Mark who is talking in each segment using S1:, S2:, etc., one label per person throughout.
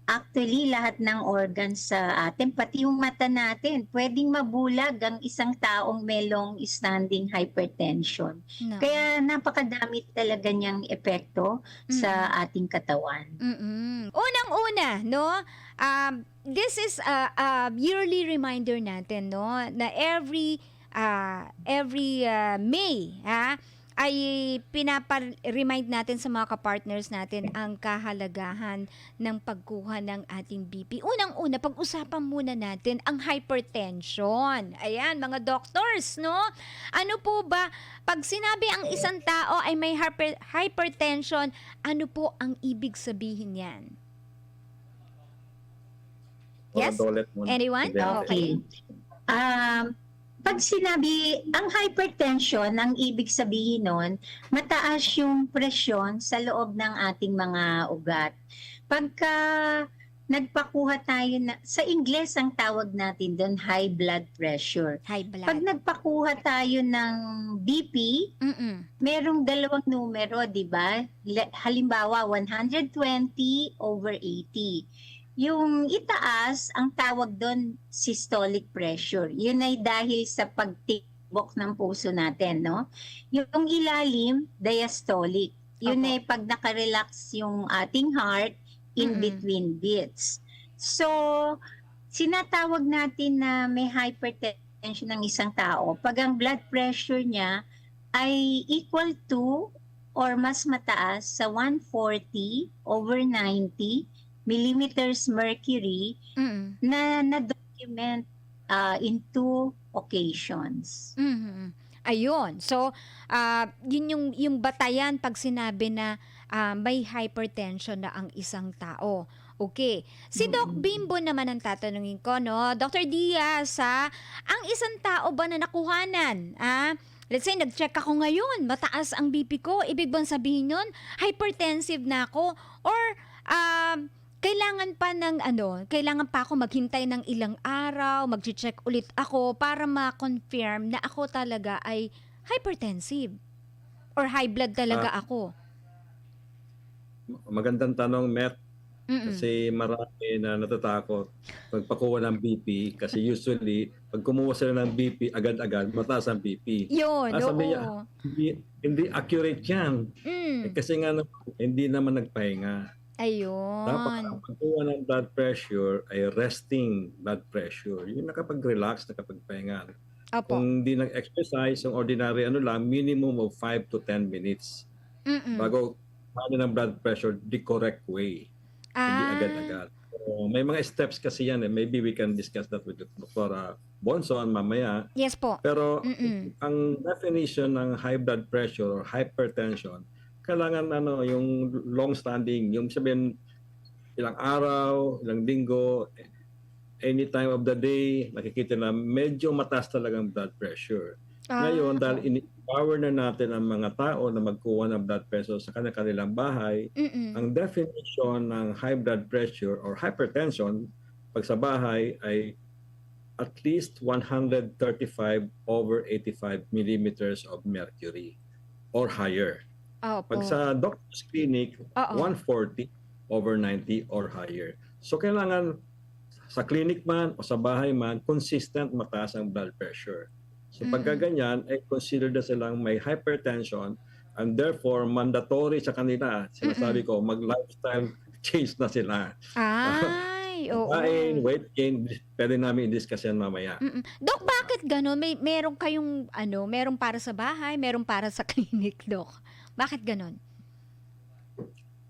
S1: Actually, lahat ng organs sa atin, pati yung mata natin, pwedeng mabulag ang isang taong may long standing hypertension.
S2: Naku.
S1: Kaya napakadami talaga niyang epekto sa
S2: Mm.
S1: ating katawan.
S2: Unang-una 'no, this is a yearly reminder natin 'no, na every May, ay pinapa-remind natin sa mga ka-partners natin ang kahalagahan ng pagkuha ng ating BP. Unang-una, pag-usapan muna natin ang hypertension. Ayan, mga doctors 'no, ano po ba 'pag sinabi ang isang tao ay may hypertension, ano po ang ibig sabihin niyan? Yes?
S3: Dolet muna.
S2: Anyone?
S1: Okay.
S2: Okay.
S1: Um, Pag sinabi, ang hypertension, ang ibig sabihin nun, mataas yung presyon sa loob ng ating mga ugat. Pagka nagpakuha tayo sa Ingles ang tawag natin doon, high blood pressure.
S2: High
S1: Pag
S2: blood.
S1: nagpakuha tayo ng BP,
S2: Mm-mm.
S1: merong dalawang numero, di ba? Halimbawa, 120/80. Yung itaas, ang tawag doon systolic pressure. Yun ay dahil sa pagtibok ng puso natin, no? Yung ilalim, diastolic. Yun
S2: Opo.
S1: ay pag nakarelax yung ating heart in
S2: Mm-mm.
S1: between beats. So, sinatawag natin na may hypertension ng isang tao pag ang blood pressure niya ay equal to or mas mataas sa 140/90 millimeters mercury
S2: Mm-mm.
S1: na na-document in 2 occasions.
S2: Mhm. Ayun. So, yun yung batayan pag sinabi na may hypertension na ang isang tao. Okay. Si Doc Bimbo naman ang tatanungin ko, no? Dr. Diaz, ang isang tao ba na nakuhanan, let's say, nag-check ako ngayon, mataas ang BP ko, ibig bang sabihin nun, hypertensive na ako? Or, kailangan pa ako maghintay ng ilang araw, mag-check ulit ako para ma-confirm na ako talaga ay hypertensive or high blood talaga
S3: Ah,
S2: ako.
S3: Magandang tanong, Met,
S2: Mm.
S3: kasi marami na natatakot magpakuha ng BP kasi usually pag kumuha sila ng BP agad-agad mataas ang BP.
S2: Yun,
S3: Sabi niya,
S2: oo.
S3: hindi accurate yan.
S2: Mm.
S3: Kasi nga hindi naman nagpahinga. Dapat ang
S2: Ayun.
S3: pagkuha ng blood pressure ay resting blood pressure. Yung nakapag-relax, nakapagpahinga.
S2: Opo.
S3: Kung hindi nag-exercise, yung ordinary minimum of 5 to 10 minutes
S2: Mm.
S3: bago ng blood pressure the correct way. Hindi
S2: Ah,
S3: agad-agad. So, may mga steps kasi yan. Maybe we can discuss that with Dr. Bonson mamaya.
S2: yes po.
S3: Pero
S2: Mm.
S3: ang definition ng high blood pressure or hypertension, kailangan yung long-standing, yung sabihin ilang araw, ilang linggo, any time of the day, nakikita na medyo mataas talagang blood pressure. Ngayon, dahil
S2: Oo.
S3: in-empower na natin ang mga tao na magkuha ng blood pressure sa kanilang bahay,
S2: Mm.
S3: ang definition ng high blood pressure or hypertension pag sa bahay ay at least 135/85 millimeters of mercury or higher. Pag
S2: Opo.
S3: sa doctor's clinic,
S2: Oo.
S3: 140/90 or higher. So kailangan sa clinic man o sa bahay man, consistent mataas ang blood pressure. So pagka ganyan, ay consider na silang may hypertension and therefore mandatory sa kanila, sinasabi ko, mag-lifestyle change na sila.
S2: Ay, oo.
S3: Kain, weight gain, pwede namin i-discuss yan mamaya.
S2: Mm. Dok, bakit gano'n? Meron kayong meron para sa bahay, meron para sa clinic, Dok. Bakit gano'n?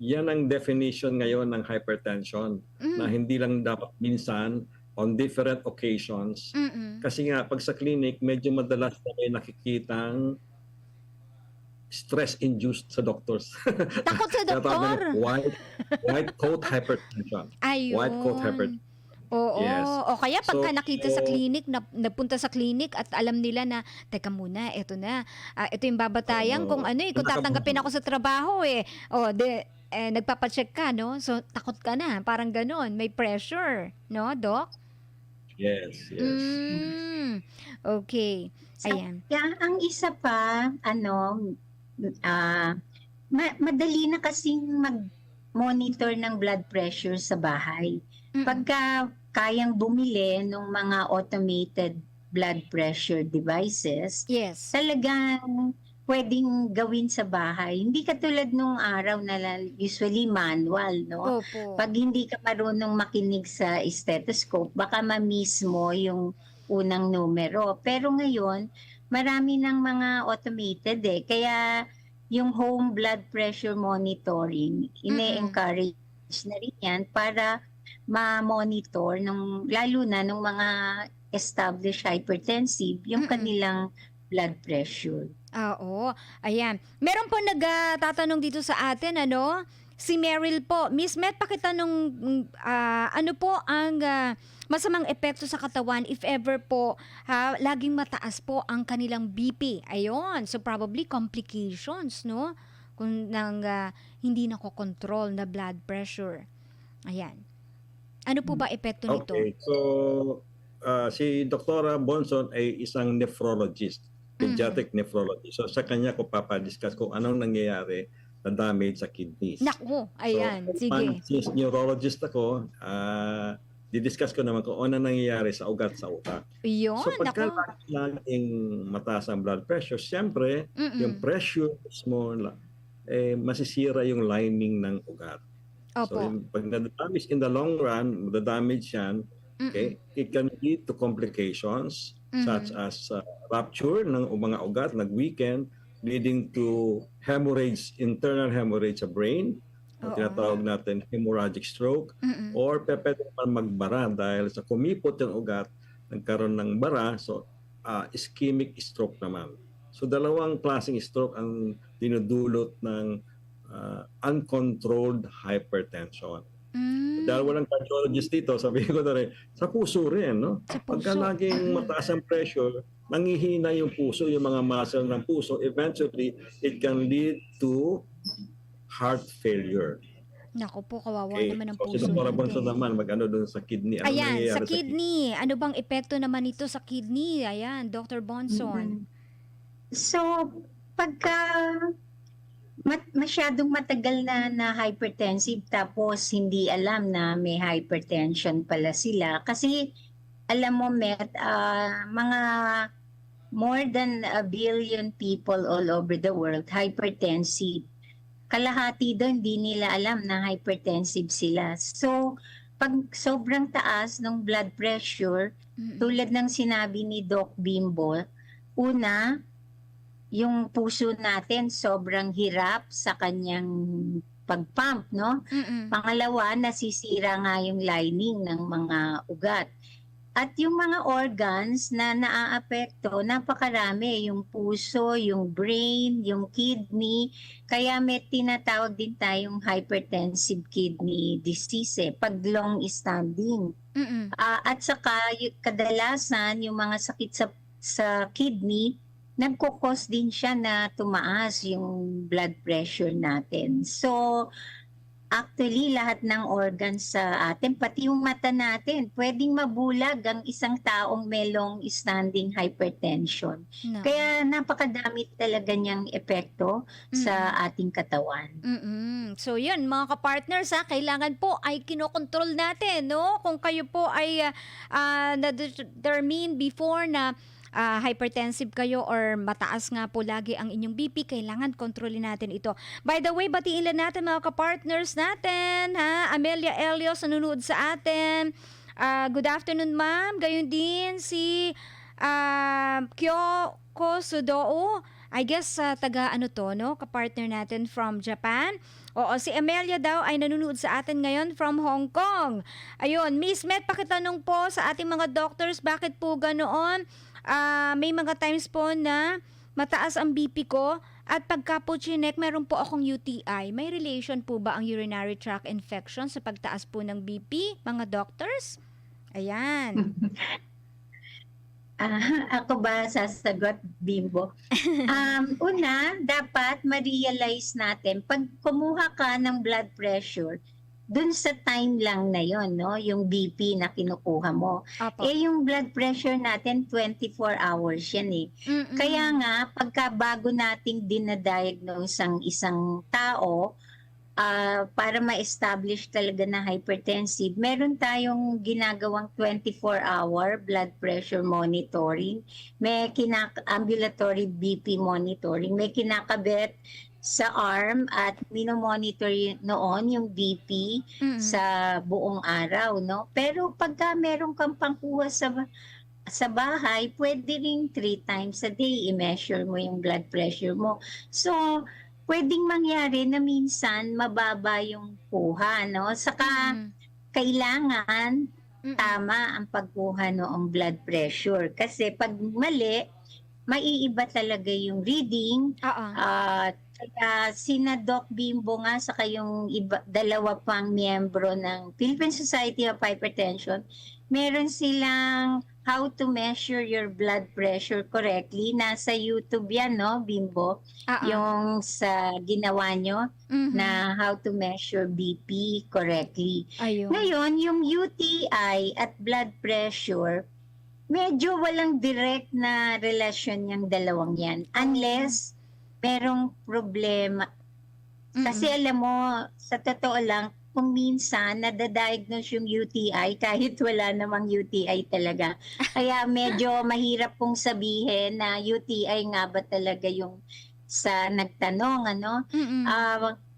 S3: Yan ang definition ngayon ng hypertension na hindi lang dapat minsan on different occasions.
S2: Mm.
S3: Kasi nga, pag sa clinic, medyo madalas na may nakikitang stress-induced sa doctors.
S2: Takot sa
S3: Kaya tawag
S2: doktor?
S3: nila white coat hypertension. White coat
S2: Ayun.
S3: hypertension.
S2: Oo.
S3: Yes.
S2: O kaya pagka
S3: So,
S2: nakita sa clinic, nagpunta sa clinic at alam nila na, teka muna, eto na. Ito yung babatayan kung kung tatanggapin ako sa trabaho nagpapacheck ka, no? So, takot ka na. Parang ganon. May pressure. No, Doc?
S3: yes.
S2: Mm. Okay. Ayan.
S1: Kaya ang isa pa, madali na kasing monitor ng blood pressure sa bahay.
S2: Mm-mm.
S1: Pagka kayang bumili ng mga automated blood pressure devices,
S2: Yes.
S1: talagang pwedeng gawin sa bahay. Hindi katulad nung araw na usually manual, no?
S2: Opo.
S1: Pag hindi ka marunong makinig sa stethoscope, baka ma-miss mo yung unang numero. Pero ngayon, marami ng mga automated Kaya yung home blood pressure monitoring, ine-encourage na rin yan para ma-monitor lalo na ng mga established hypertensive yung kanilang blood pressure.
S2: Oo, ayan. Meron po nagtatanong dito sa atin, ano? Si Meryl po. Miss Met, pakitanong, ano po ang masamang epekto sa katawan if ever po laging mataas po ang kanilang BP. Ayun, so probably complications, no? Kung hindi nakokontrol na blood pressure. Ayan. Ano po ba epekto nito?
S3: Okay, so si Dr. Bonson ay isang nephrologist, pediatric nephrologist. So sa kanya ko papadiscuss kung anong nangyayari na damage sa kidneys.
S2: Naku, ayan,
S3: So,
S2: sige.
S3: since neurologist ako, didiscuss ko naman kung ano nangyayari sa ugat sa utak.
S2: Yun,
S3: So pagka
S2: naku.
S3: laging mataas ang blood pressure, siyempre, yung pressure mo, masisira yung lining ng ugat. So
S2: Opo.
S3: pag na-damage in the long run, madadamage yan, okay, it can lead to complications such as rupture ng mga ugat, nag-weaken, leading to hemorrhage, internal hemorrhage sa brain, o
S2: Oo.
S3: tinatawag natin hemorrhagic stroke, or pwede naman magbara dahil sa kumipot yung ugat, nagkaroon ng bara, so ischemic stroke naman. So dalawang klaseng stroke ang dinudulot ng uncontrolled hypertension. Dahil walang cardiologist dito, sabihin ko na rin, sa puso rin, no?
S2: Sa
S3: Pagka
S2: puso.
S3: laging mataas ang pressure, nangihina yung puso, yung mga muscle ng puso, eventually, it can lead to heart failure.
S2: Naku po, kawawa
S3: Okay?
S2: naman ang
S3: So, si
S2: puso
S3: Dr. Bonson
S2: natin.
S3: naman, mag-ano dun sa kidney. Ano
S2: Ayan,
S3: nangyayari
S2: sa kidney. Ano bang epekto naman ito sa kidney? Ayan, Dr. Bonson.
S1: So, pagka masyadong matagal na hypertensive tapos hindi alam na may hypertension pala sila. Kasi alam mo, Met, mga more than 1 billion people all over the world hypertensive. Kalahati doon, hindi nila alam na hypertensive sila. So, pag sobrang taas ng blood pressure, tulad ng sinabi ni Doc Bimbo, una, yung puso natin sobrang hirap sa kanyang pag-pump, no? Pangalawa, nasisira nga yung lining ng mga ugat. At yung mga organs na naaapekto, napakarami. Yung puso, yung brain, yung kidney. Kaya may tinatawag din tayong hypertensive kidney disease, pag long standing. At saka kadalasan yung mga sakit sa kidney, nagkukos din siya na tumaas yung blood pressure natin. So, actually, lahat ng organs sa atin, pati yung mata natin, pwedeng mabulag ang isang taong may long standing hypertension.
S2: No.
S1: Kaya napakadami talaga niyang epekto sa ating katawan.
S2: So yun, mga kapartners, kailangan po ay kinokontrol natin, no? Kung kayo po ay na-determine before na hypertensive kayo or mataas nga po lagi ang inyong BP, kailangan kontrolin natin ito. By the way, batiin lang natin mga kapartners natin, Amelia Elios nanonood sa atin. Good afternoon, ma'am. Gayon din si Kyoko Sudoo. I guess taga ano to, no? Kapartner natin from Japan. Oo, si Amelia daw ay nanonood sa atin ngayon from Hong Kong. Ayun, Miss Met, pakitanong po sa ating mga doctors, bakit po ganoon? May mga times po na mataas ang BP ko at pagka po chinek, meron po akong UTI. May relation po ba ang urinary tract infection sa pagtaas po ng BP, mga doctors? Ayan.
S1: Ako ba sasagot, Bimbo? Una, dapat ma-realize natin, pag kumuha ka ng blood pressure, dun sa time lang na yon, no, yung BP na kinukuha mo.
S2: Opo.
S1: Yung blood pressure natin 24 hours yan Kaya nga pagka bago nating dinadiagnose ang isang tao, para ma-establish talaga na hypertensive, meron tayong ginagawang 24-hour blood pressure monitoring, may ambulatory BP monitoring, may kinakabit sa arm at minomonitor noon yung BP
S2: Mm-mm.
S1: sa buong araw, no? Pero pagka meron kang pangkuha sa bahay, pwede ring 3 times a day i-measure mo yung blood pressure mo. So, pwedeng mangyari na minsan mababa yung kuha, no? Saka
S2: Mm-mm.
S1: kailangan
S2: Mm-mm.
S1: tama ang pagkuha noong blood pressure. Kasi pag mali, maiiba talaga yung reading.
S2: Oo.
S1: Kaya sina Doc Bimbo nga saka yung dalawa pang miyembro ng Philippine Society of Hypertension, meron silang how to measure your blood pressure correctly. Nasa YouTube yan, no, Bimbo?
S2: Oo.
S1: Yung sa ginawa nyo
S2: Mhm.
S1: na how to measure BP correctly.
S2: Ayun.
S1: Ngayon, yung UTI at blood pressure, medyo walang direct na relasyon yung dalawang yan. Unless merong problema. Kasi
S2: Mm-mm.
S1: alam mo, sa totoo lang, kung minsan nadadiagnose yung UTI kahit wala namang UTI talaga. Kaya medyo mahirap pong sabihin na UTI nga ba talaga yung sa nagtanong, ano?
S2: Mm-mm.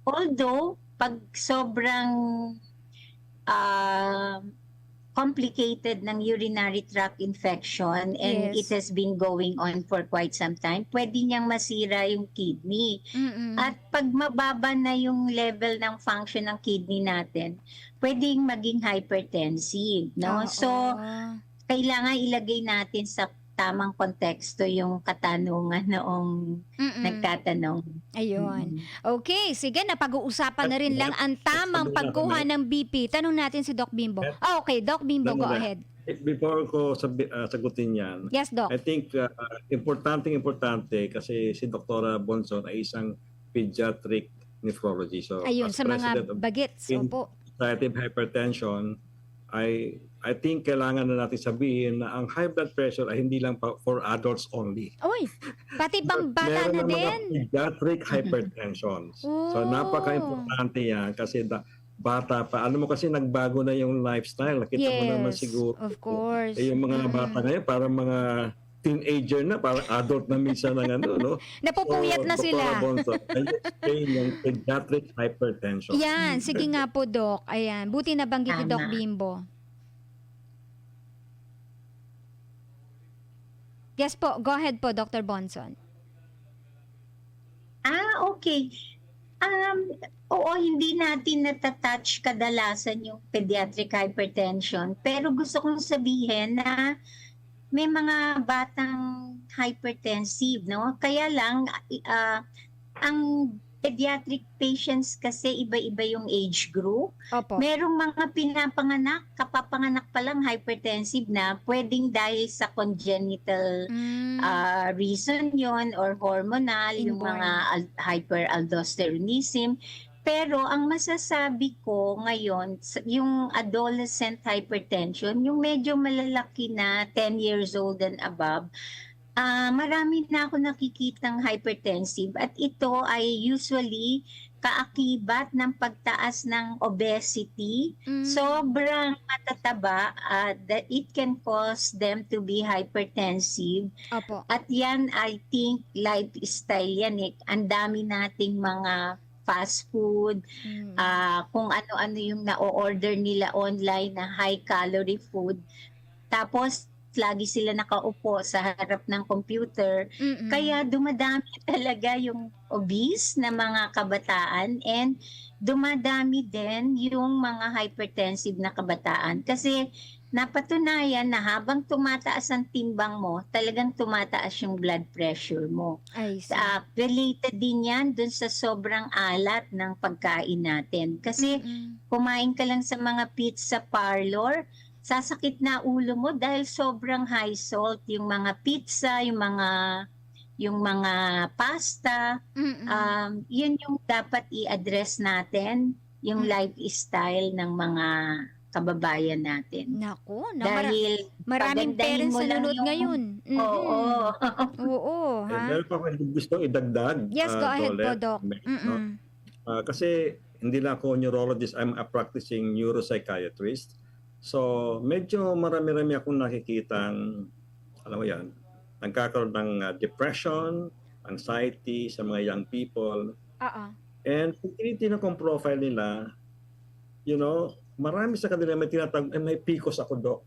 S1: Although, pag sobrang complicated ng urinary tract infection and
S2: Yes.
S1: it has been going on for quite some time, pwede niyang masira yung kidney.
S2: Mm-mm.
S1: At pag mababa na yung level ng function ng kidney natin, pwedeng maging hypertensive, no?
S2: Oo.
S1: So, kailangan ilagay natin sa tamang konteksto yung katanungan noong
S2: Mm-mm.
S1: nagtatanong.
S2: Ayun. Okay, sige, napag-uusapan na rin lang ang tamang pagkuha ng BP. Tanong natin si Doc Bimbo. Okay, Doc Bimbo, go ahead.
S3: Before ko sagutin yan,
S2: Yes, Doc.
S3: I think importante kasi si Dr. Bonson ay isang pediatric nephrology. So,
S2: Ayun,
S3: as
S2: sa mga
S3: president of
S2: bagets.
S3: in-
S2: Opo.
S3: Society of Hypertension, I think kailangan na natin sabihin na ang high blood pressure ay hindi lang for adults only.
S2: Uy, pati pang bata na
S3: Meron ng mga
S2: din.
S3: pediatric hypertension. So
S2: Oh.
S3: napaka-importante yan kasi bata pa. Alam mo kasi nagbago na yung lifestyle. Nakita mo naman
S2: Yes,
S3: siguro.
S2: of course.
S3: Yung mga bata ngayon, parang mga teenager na, parang adult na minsan ng ano, no?
S2: Napupuyat na
S3: Dr.
S2: sila.
S3: Bonson, I explain yung pediatric hypertension.
S2: Yan, sige nga po, Doc. Ayan, buti nabanggit ni
S1: Tama.
S2: Doc Bimbo. Yes po, go ahead po, Dr. Bonson.
S1: Okay. Oo, hindi natin natatouch kadalasan yung pediatric hypertension. Pero gusto kong sabihin na may mga batang hypertensive, no? Kaya lang, ang pediatric patients kasi iba-iba yung age group.
S2: Opo.
S1: Merong mga kapapanganak pa lang hypertensive na pwedeng dahil sa congenital reason yon or hormonal, yung
S2: Inborn.
S1: mga hyperaldosteronism. Pero ang masasabi ko ngayon, yung adolescent hypertension, yung medyo malalaki na 10 years old and above, marami na ako nakikitang hypertensive at ito ay usually kaakibat ng pagtaas ng obesity. Sobrang matataba that it can cause them to be hypertensive.
S2: Opo.
S1: At yan, I think, lifestyle yan eh. Ang dami nating mga fast food, kung ano-ano yung na-order nila online na high-calorie food. Tapos, lagi sila nakaupo sa harap ng computer. Kaya dumadami talaga yung obese na mga kabataan and dumadami din yung mga hypertensive na kabataan. Kasi napatunayan na habang tumataas ang timbang mo, talagang tumataas yung blood pressure mo.
S2: I see.
S1: Related din yan dun sa sobrang alat ng pagkain natin. Kasi kumain ka lang sa mga pizza parlor, sasakit na ulo mo dahil sobrang high salt yung mga pizza, yung mga pasta. Yun yung dapat i-address natin, yung lifestyle ng mga kababayan natin.
S2: Naku,
S1: Dahil
S2: maraming
S1: pagandahin
S2: parents
S1: mo
S2: sa
S1: lang
S2: nunod
S1: yung-
S2: ngayon.
S1: Oo.
S2: Oo, ha?
S3: Meron pa ako gusto idagdag.
S2: Yes, go ahead po,
S3: Dole,
S2: Doc.
S3: no? Kasi hindi lang ako neurologist, I'm a practicing neuropsychiatrist. So, medyo marami-rami akong nakikitang, alam mo yan, nagkakaroon ng depression, anxiety sa mga young people.
S2: Oo.
S3: And kung tinitingnan kong profile nila, marami sa kanila may tinatawag, may PCOS ako, Doc.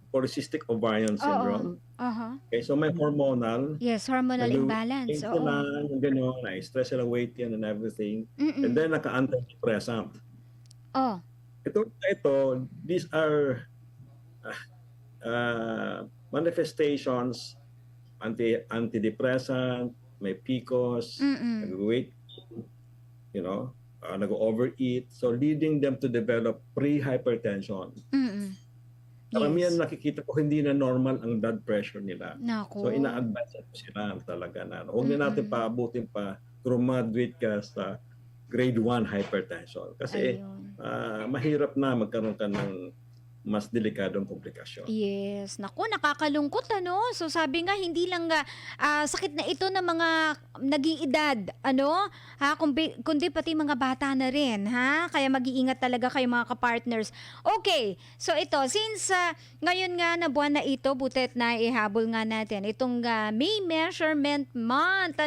S3: Polycystic ovarian syndrome.
S2: Aha.
S3: Okay, so may hormonal.
S2: Yes, hormonal imbalance. Oo.
S3: Sila, yung gano'n, na-stress sila, weight yan and everything.
S2: Mm-mm.
S3: And then naka-antidepressant.
S2: Oh.
S3: Ito, these are manifestations, antidepressant, may PCOS,
S2: Mm-mm.
S3: nag-weight, nag-overeat, so leading them to develop pre-hypertension.
S2: Mm-mm.
S3: Karamihan nakikita ko hindi na normal ang blood pressure nila.
S2: Nako.
S3: So ina-advise ko sila talaga na huwag na natin paabutin pa graduate ka sa grade 1 hypertension. Kasi
S2: Ayun.
S3: mahirap na magkaroon ka ng mas delikadong komplikasyon.
S2: Yes. Naku, nakakalungkot ano. So sabi nga hindi lang sakit na ito ng mga nag-iedad, kundi pati mga bata na rin, ha? Kaya mag-iingat talaga kayo mga ka-partners. Okay. So ito, since ngayon nga na buwan na ito, butet na ihabol nga natin itong May Measurement Month,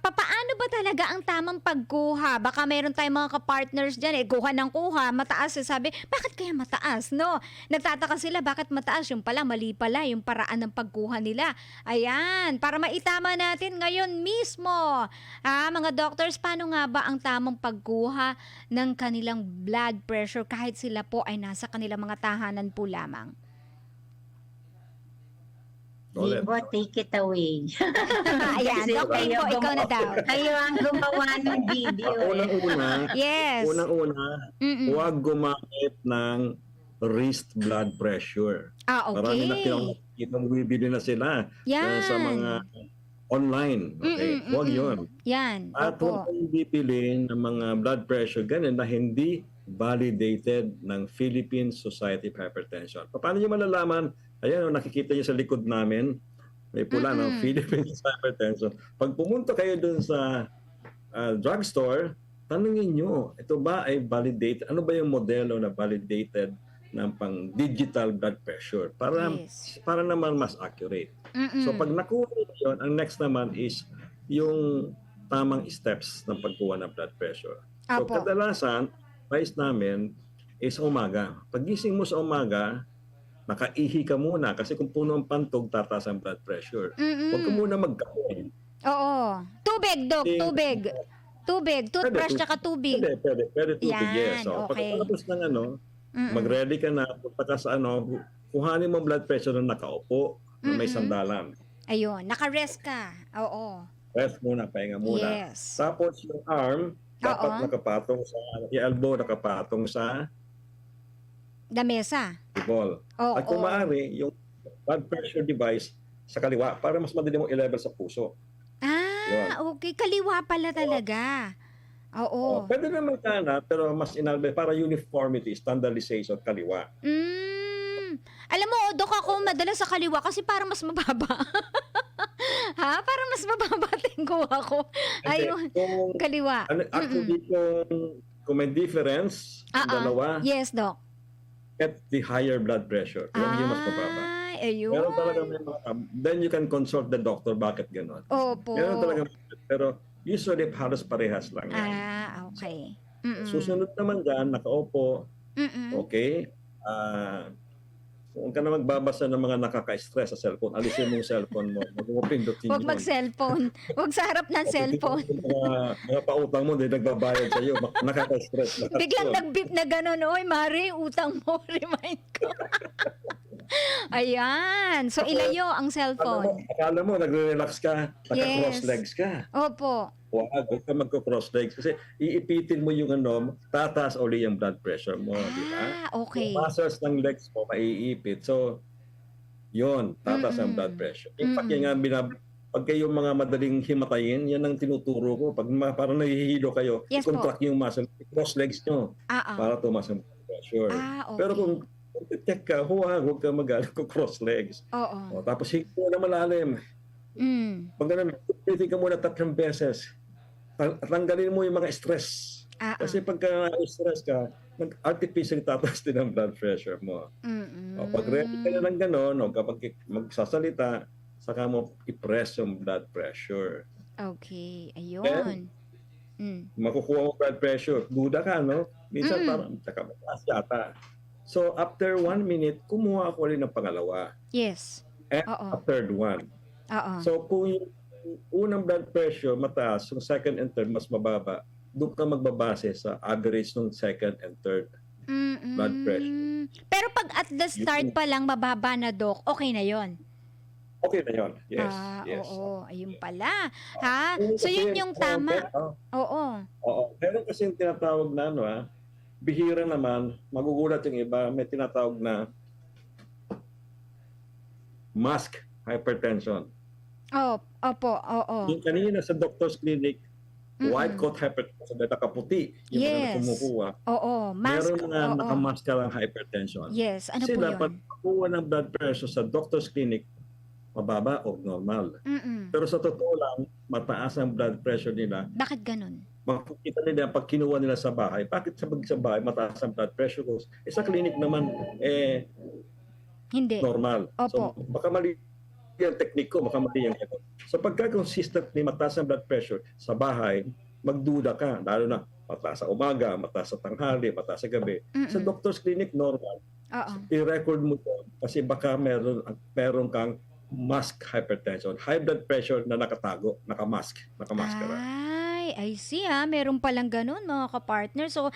S2: papaano ba talaga ang tamang pagkuha? Baka meron tayong mga ka-partners diyan, kuha ng kuha, mataas, sabi, bakit kaya mataas? No, nagtataka sila bakit mataas, yung pala mali pala yung paraan ng pagkuha nila. Ayan, para maitama natin ngayon mismo. Mga doctors, paano nga ba ang tamang pagkuha ng kanilang blood pressure kahit sila po ay nasa kanilang mga tahanan po lamang?
S1: Vivo, take it away.
S2: Ayan,
S1: Kasi
S2: Doc
S1: kayo
S2: Vivo, ikaw na daw.
S1: Kayo ang gumawa ng video.
S3: Unang-una,
S2: Yes. Mm-mm.
S3: huwag gumamit ng wrist blood pressure. Marami na
S2: Okay.
S3: kitang bibili na sila
S2: Yan.
S3: sa mga online. Okay? Huwag yun.
S2: Yan.
S3: At
S2: Opo.
S3: huwag kang bibili ng mga blood pressure ganun na hindi validated ng Philippine Society of Hypertension. Paano nyo malalaman? Ayan, nakikita nyo sa likod namin, may pula ng Philippine Society of Hypertension. Pag pumunta kayo dun sa drugstore, tanungin nyo, ito ba ay validated? Ano ba yung modelo na validated ng pang-digital blood pressure?
S2: Yes.
S3: Para naman mas accurate.
S2: Mm-mm.
S3: So pag nakuha yun, ang next naman is yung tamang steps ng pagkuha ng blood pressure. So
S2: Apo.
S3: kadalasan, advice namin is umaga. Pagising mo sa umaga, nakaihi ka muna kasi kung puno ang pantog, tataas ang blood pressure. Huwag ka muna magkape.
S2: Oo. Tubig, Doc. Tubig. Tubig. Toothbrush
S3: Pwede,
S2: tsaka tubig.
S3: Pwede tubig,
S2: Yan,
S3: yes. So,
S2: okay.
S3: pagkatapos ng mag-ready ka na, punta ka sa kuhanin mo blood pressure na nakaupo, na may sandalan.
S2: Ayun. Naka-rest ka. Oo.
S3: Rest muna, pahinga muna.
S2: Yes.
S3: Tapos yung arm, dapat
S2: Oo.
S3: nakapatong sa, yung elbow nakapatong sa
S2: Damesa.
S3: table.
S2: Oo.
S3: At kung maaari, yung blood pressure device sa kaliwa para mas madali mong i-level sa puso.
S2: Okay. Kaliwa pala talaga. Oo.
S3: Pwede naman kana, pero mas inalbe para uniformity, standardization, kaliwa.
S2: Alam mo, Dok, ako madalas sa kaliwa kasi parang mas mababa. Parang mas mababa tingko ako. Ayun.
S3: Kung,
S2: Kaliwa.
S3: actually, kung may difference, yung dalawa,
S2: Yes, Doc.
S3: get the higher blood pressure. Yung mas mababa.
S2: Ayun.
S3: Meron talaga may mga, then you can consult the doctor bakit gano'n.
S2: Opo.
S3: Meron talaga, pero usually halos parehas lang yan.
S2: Okay.
S3: Susunod naman dyan, nakaupo, okay? Kung ka na magbabasa ng mga nakaka-stress sa cellphone, alisin mo yung cellphone mo. Mag-pindutin
S2: Huwag mag-cellphone. Huwag sa harap ng cellphone.
S3: Mga pautang mo, hindi nagbabayad sa iyo. Nakaka-stress.
S2: Biglang nag-beep na gano'n, oy, Mari, utang mo, remind ko. Ayan. So, ilayo ang cellphone.
S3: Akala mo, nagre-relax ka, naka-cross
S2: Yes.
S3: legs ka.
S2: Opo.
S3: Huwag ka magko-cross legs kasi iipitin mo yung tataas uli yung blood pressure mo, di ba?
S2: Okay.
S3: Yung muscles ng legs mo maiipit. So, yun, tataas ang blood pressure. In fact, yung pag kayo mga madaling himatayin, yan ang tinuturo ko. Pag parang nahihilo kayo,
S2: Yes po.
S3: i-contract yung muscle, i-cross legs nyo
S2: Ah.
S3: para tumaas ang blood pressure.
S2: Okay.
S3: Pero kung check ka, huwag ka mag-alala ko cross legs.
S2: Oo.
S3: O, tapos higit mo na malalim. Pag ganun, pipitin ka muna 3 beses. Tanggalin mo yung mga stress.
S2: Ah,
S3: Kasi pagka stress ka, artificially tataas din ang blood pressure mo. O, pag ready ka na ng gano'n, o kapag magsasalita, saka mo i-press yung blood pressure.
S2: Okay,
S3: Then,
S2: ayun. Mm.
S3: makukuha mo blood pressure. Duda ka, no? Minsan
S2: Mm.
S3: parang, tsaka mataas yata. So, after 1 minute, kumuha ako rin ng pangalawa.
S2: Yes.
S3: And
S2: Oo.
S3: a third one.
S2: Oo.
S3: So, kung yung unang blood pressure mataas, yung second and third mas mababa, doon ka magbabase sa average ng second and third blood pressure.
S2: Mm. Pero pag at the start pa lang mababa na, Doc, okay na 'yon.
S3: Okay na yun. Yes, yes.
S2: Oo, ayun pala. Ha? So
S3: Kasi,
S2: yun yung tama. Oo.
S3: Meron kasi yung tinatawag na bihira naman, magugulat yung iba, may tinatawag na mask hypertension.
S2: Oh, opo, oo.
S3: Yung kanina sa doctor's clinic, white
S2: Mm-mm.
S3: coat hypertension na nakaputi, yung mga
S2: Yes.
S3: kumukuha.
S2: Oo, mask.
S3: Meron na
S2: Oo.
S3: nakamask ka lang hypertension.
S2: Yes, ano
S3: Kasi
S2: po
S3: dapat
S2: yun?
S3: makuha ng blood pressure sa doctor's clinic, mababa o normal.
S2: Mm-mm.
S3: Pero sa totoo lang, mataas ang blood pressure nila.
S2: Bakit ganun?
S3: Makikita nila pag kinuha nila sa bahay. Bakit sa bahay mataas ang blood pressure ko? Sa clinic naman,
S2: Hindi.
S3: normal.
S2: Opo.
S3: So, baka mali yung technique ko, baka mali yung ito. So, pagka consistently mataas ang blood pressure sa bahay, magduda ka. Lalo na mataas sa umaga, mataas sa tanghali, mataas sa gabi. Sa
S2: Mm-mm.
S3: doctor's clinic, normal.
S2: Oo.
S3: I-record mo to kasi baka meron kang mask hypertension. High blood pressure na nakatago, nakamaskara.
S2: Ay, I see ha. Meron palang ganun mga kapartner. So,